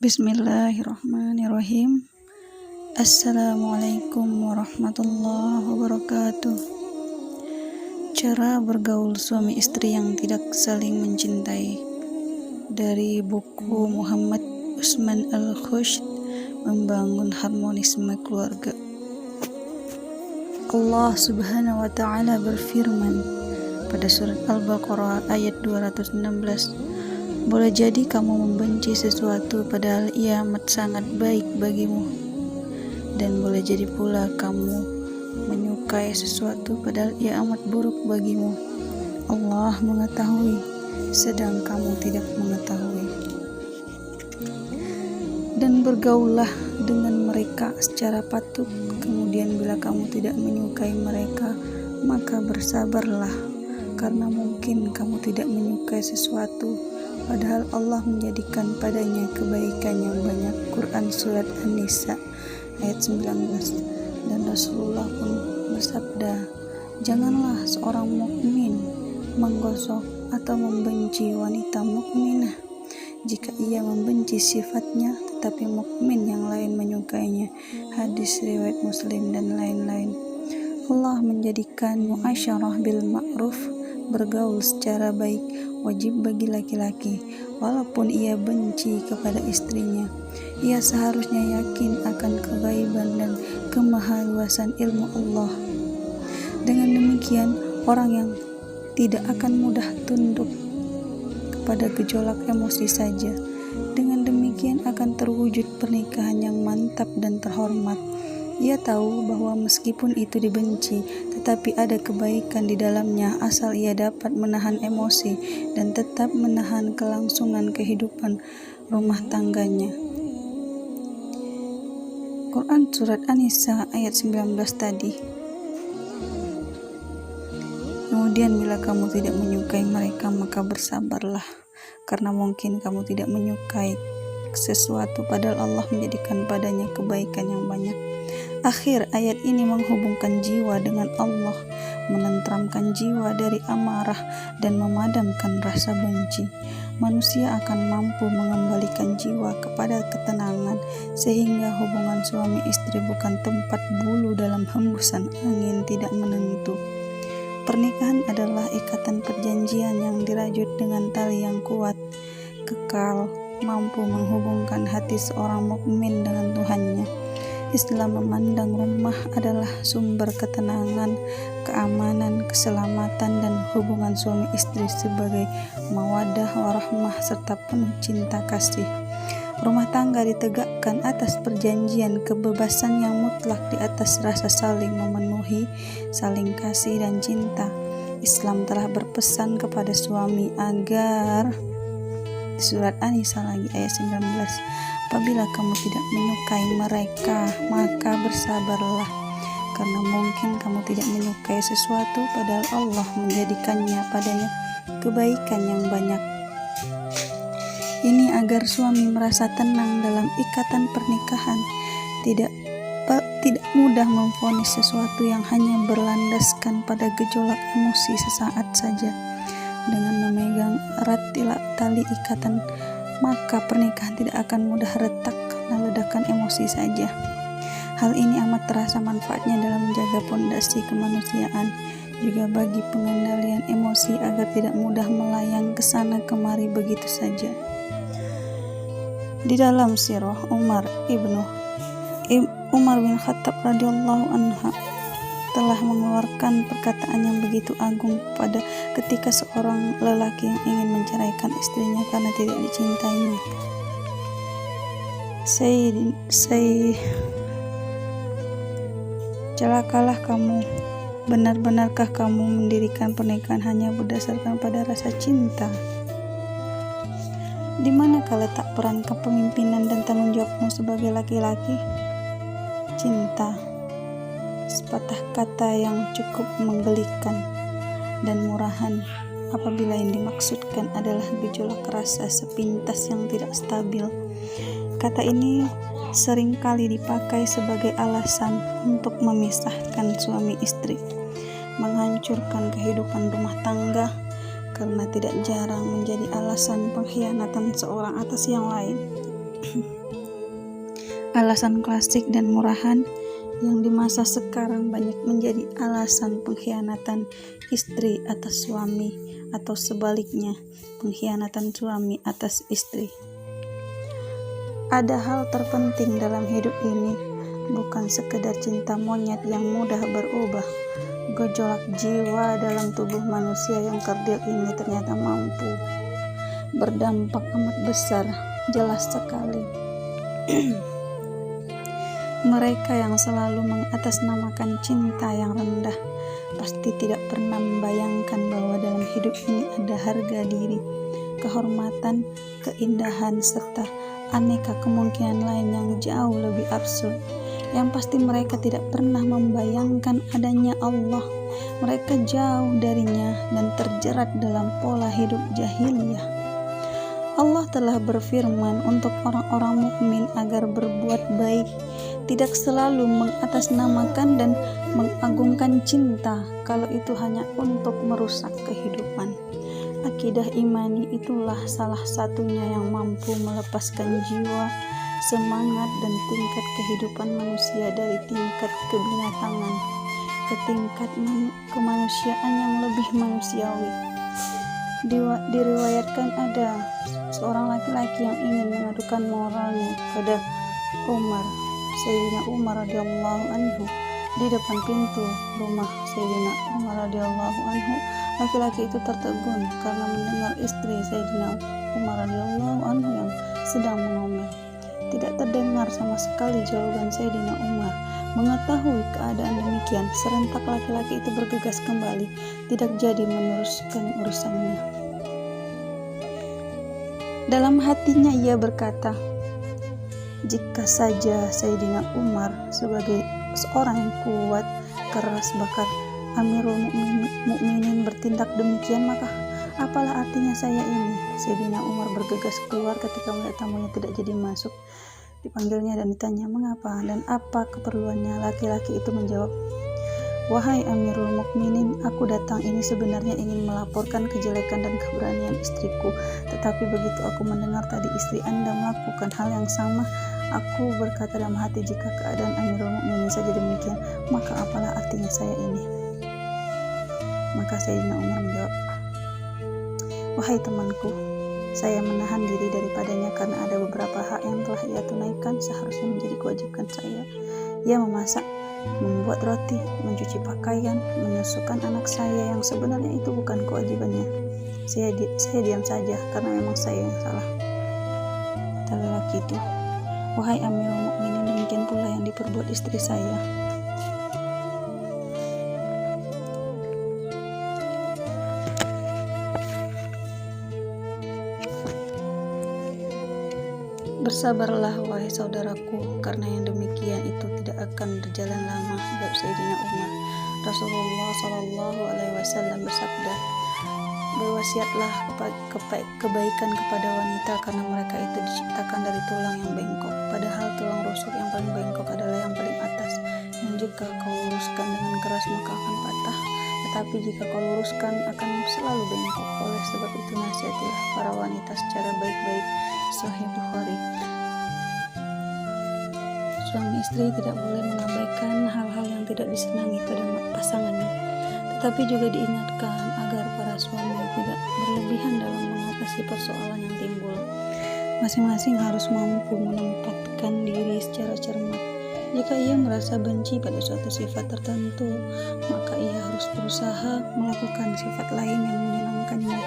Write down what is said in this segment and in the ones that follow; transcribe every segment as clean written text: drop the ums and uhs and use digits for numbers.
Bismillahirrahmanirrahim. Assalamualaikum warahmatullahi wabarakatuh. Cara bergaul suami istri yang tidak saling mencintai, dari buku Muhammad Usman Al-Khush, Membangun Harmonisme Keluarga. Allah Subhanahu wa Ta'ala berfirman pada surat Al-Baqarah ayat 216, boleh jadi kamu membenci sesuatu padahal ia amat sangat baik bagimu, dan boleh jadi pula kamu menyukai sesuatu padahal ia amat buruk bagimu. Allah mengetahui, sedang kamu tidak mengetahui. Dan bergaullah dengan mereka secara patut. Kemudian bila kamu tidak menyukai mereka, maka bersabarlah, karena mungkin kamu tidak menyukai sesuatu padahal Allah menjadikan padanya kebaikan yang banyak. Quran Surat An-Nisa ayat 19. Dan Rasulullah pun bersabda, janganlah seorang mukmin menggosok atau membenci wanita mukminah jika ia membenci sifatnya, tetapi mukmin yang lain menyukainya. Hadis riwayat Muslim dan lain-lain. Allah menjadikan muasyarah bil ma'ruf, bergaul secara baik, wajib bagi laki-laki. Walaupun ia benci kepada istrinya, ia seharusnya yakin akan kegaiban dan kemahaluasan ilmu Allah. Dengan demikian, orang yang tidak akan mudah tunduk kepada gejolak emosi saja. Dengan demikian akan terwujud pernikahan yang mantap dan terhormat. Ia tahu bahwa meskipun itu dibenci, tetapi ada kebaikan di dalamnya asal ia dapat menahan emosi dan tetap menahan kelangsungan kehidupan rumah tangganya. Quran Surat An-Nisa ayat 19 tadi. Kemudian bila kamu tidak menyukai mereka, maka bersabarlah, karena mungkin kamu tidak menyukai sesuatu padahal Allah menjadikan padanya kebaikan yang banyak. Akhir ayat ini menghubungkan jiwa dengan Allah, menenteramkan jiwa dari amarah dan memadamkan rasa benci. Manusia akan mampu mengembalikan jiwa kepada ketenangan, sehingga hubungan suami istri bukan tempat bulu dalam hembusan angin tidak menentu. Pernikahan adalah ikatan perjanjian yang dirajut dengan tali yang kuat, kekal, mampu menghubungkan hati seorang mukmin dengan Tuhannya. Islam memandang rumah adalah sumber ketenangan, keamanan, keselamatan, dan hubungan suami istri sebagai mawaddah warahmah serta penuh cinta kasih. Rumah tangga ditegakkan atas perjanjian kebebasan yang mutlak di atas rasa saling memenuhi, saling kasih dan cinta. Islam telah berpesan kepada suami agar, surat An-Nisa lagi ayat 19, apabila kamu tidak menyukai mereka, maka bersabarlah, karena mungkin kamu tidak menyukai sesuatu padahal Allah menjadikannya padanya kebaikan yang banyak. Ini agar suami merasa tenang dalam ikatan pernikahan, tidak mudah memvonis sesuatu yang hanya berlandaskan pada gejolak emosi sesaat saja. Dengan memegang erat tali ikatan, maka pernikahan tidak akan mudah retak karena ledakan emosi saja. Hal ini amat terasa manfaatnya dalam menjaga pondasi kemanusiaan, juga bagi pengendalian emosi agar tidak mudah melayang ke sana kemari begitu saja. Di dalam sirah Umar bin Khattab radhiyallahu anha telah mengeluarkan perkataan yang begitu agung pada ketika seorang lelaki yang ingin menceraikan istrinya karena tidak dicintainya. Celakalah kamu, benar-benarkah kamu mendirikan pernikahan hanya berdasarkan pada rasa cinta? Di manakah letak peran kepemimpinan dan tanggung jawabmu sebagai laki-laki? Cinta, sepatah kata yang cukup menggelikan dan murahan apabila yang dimaksudkan adalah gejolak rasa sepintas yang tidak stabil. Kata ini seringkali dipakai sebagai alasan untuk memisahkan suami istri, menghancurkan kehidupan rumah tangga, karena tidak jarang menjadi alasan pengkhianatan seorang atas yang lain. Alasan klasik dan murahan yang di masa sekarang banyak menjadi alasan pengkhianatan istri atas suami atau sebaliknya pengkhianatan suami atas istri. Ada hal terpenting dalam hidup ini, bukan sekedar cinta monyet yang mudah berubah. Gejolak jiwa dalam tubuh manusia yang kerdil ini ternyata mampu berdampak amat besar, jelas sekali. Mereka yang selalu mengatasnamakan cinta yang rendah pasti tidak pernah membayangkan bahwa dalam hidup ini ada harga diri, kehormatan, keindahan, serta aneka kemungkinan lain yang jauh lebih absurd. Yang pasti mereka tidak pernah membayangkan adanya Allah. Mereka jauh darinya dan terjerat dalam pola hidup jahiliyah. Allah telah berfirman untuk orang-orang mukmin agar berbuat baik, tidak selalu mengatasnamakan dan mengagungkan cinta kalau itu hanya untuk merusak kehidupan. Akidah imani itulah salah satunya yang mampu melepaskan jiwa, semangat dan tingkat kehidupan manusia dari tingkat kebinatangan ke tingkat kemanusiaan yang lebih manusiawi. Diriwayatkan ada seorang laki-laki yang ingin mengadukan moralnya pada Sayyidina Umar radhiyallahu anhu di depan pintu rumah Sayyidina Umar radhiyallahu anhu. Laki-laki itu tertegun karena mendengar istri Sayyidina Umar radhiyallahu anhu yang sedang mengomel. Tidak terdengar sama sekali jawaban Sayyidina Umar. Mengetahui keadaan demikian, serentak laki-laki itu bergegas kembali, tidak jadi meneruskan urusannya. Dalam hatinya ia berkata, jika saja Sayyidina Umar sebagai seorang yang kuat, keras bakar, Amirul Mukminin bertindak demikian, maka apalah artinya saya ini? Sayyidina Umar bergegas keluar ketika melihat tamunya tidak jadi masuk. Dipanggilnya dan ditanya mengapa dan apa keperluannya. Laki-laki itu menjawab, wahai Amirul Mukminin, aku datang ini sebenarnya ingin melaporkan kejelekan dan keberanian istriku. Tetapi begitu aku mendengar tadi istri Anda melakukan hal yang sama, aku berkata dalam hati, jika keadaan Amirul Mukminin saja demikian, maka apalah artinya saya ini? Maka Sayyidina Umar menjawab, wahai temanku, saya menahan diri daripadanya karena ada beberapa hak yang telah ia tunaikan seharusnya menjadi kewajiban saya. Ia memasak, membuat roti, mencuci pakaian, menyusukan anak saya yang sebenarnya itu bukan kewajibannya. Saya diam saja karena memang saya yang salah. Kata lelaki itu, wahai Amirul Mukminin, demikian pula yang diperbuat istri saya. Bersabarlah wahai saudaraku, karena yang demikian itu tidak akan berjalan lama, jawab Sayyidina Umar. Rasulullah Shallallahu Alaihi Wasallam bersabda, berwasiatlah kebaikan kepada wanita karena mereka itu diciptakan dari tulang yang bengkok, padahal tulang rusuk yang paling bengkok adalah yang paling atas, yang jika kau luruskan dengan keras maka akan patah, tetapi jika kau luruskan akan selalu bengkok. Oleh sebab itu nasihatilah para wanita secara baik-baik. Sahih Bukhari. Suami istri tidak boleh mengabaikan hal-hal yang tidak disenangi pada pasangannya, tetapi juga diingatkan agar para suami tidak berlebihan dalam mengatasi persoalan yang timbul. Masing-masing harus mampu menempatkan diri secara cermat. Jika ia merasa benci pada suatu sifat tertentu, maka ia harus berusaha melakukan sifat lain yang menyenangkannya.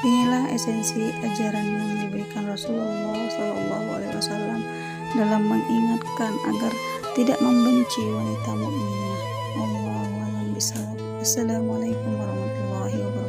Inilah esensi ajaran yang diberikan Rasulullah Shallallahu Alaihi Wasallam dalam mengingatkan agar tidak membenci wanita mukminah. Allahu a'lam bishawab. Assalamualaikum warahmatullahi wabarakatuh.